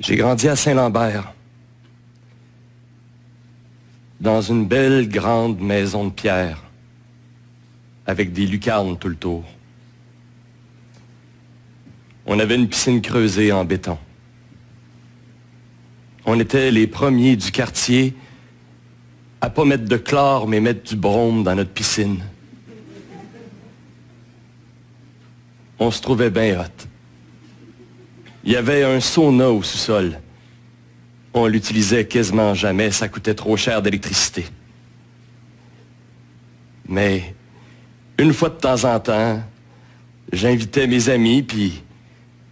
J'ai grandi à Saint-Lambert, dans une belle grande maison de pierre, avec des lucarnes tout le tour. On avait une piscine creusée en béton. On était les premiers du quartier à pas mettre de chlore, mais mettre du brome dans notre piscine. On se trouvait bien hot. Il y avait un sauna au sous-sol. On l'utilisait quasiment jamais, ça coûtait trop cher d'électricité. Mais une fois de temps en temps, j'invitais mes amis, puis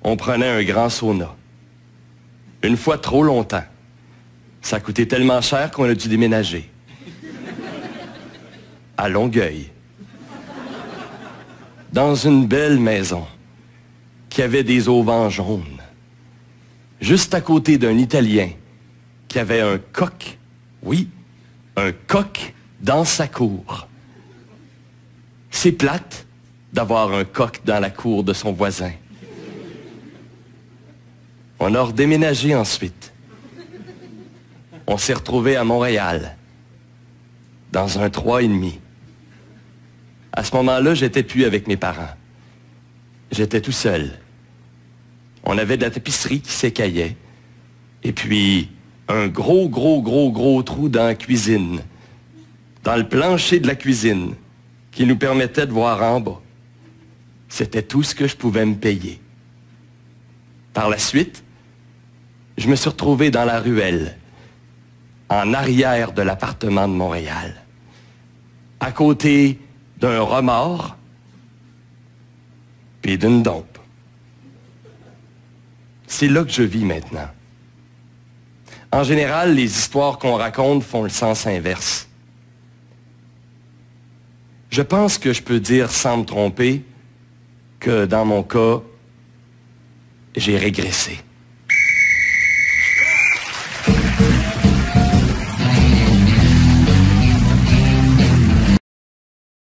on prenait un grand sauna. Une fois trop longtemps. Ça coûtait tellement cher qu'on a dû déménager. À Longueuil. Dans une belle maison qui avait des auvents jaunes. Juste à côté d'un Italien qui avait un coq, oui, un coq dans sa cour. C'est plate d'avoir un coq dans la cour de son voisin. On a redéménagé ensuite. On s'est retrouvé à Montréal, dans un 3,5. À ce moment-là, j'étais plus avec mes parents. J'étais tout seul. On avait de la tapisserie qui s'écaillait. Et puis, un gros trou dans la cuisine. Dans le plancher de la cuisine, qui nous permettait de voir en bas. C'était tout ce que je pouvais me payer. Par la suite, je me suis retrouvé dans la ruelle, en arrière de l'appartement de Montréal, à côté d'un remords puis d'une dompe. C'est là que je vis maintenant. En général, les histoires qu'on raconte font le sens inverse. Je pense que je peux dire sans me tromper que dans mon cas, j'ai régressé.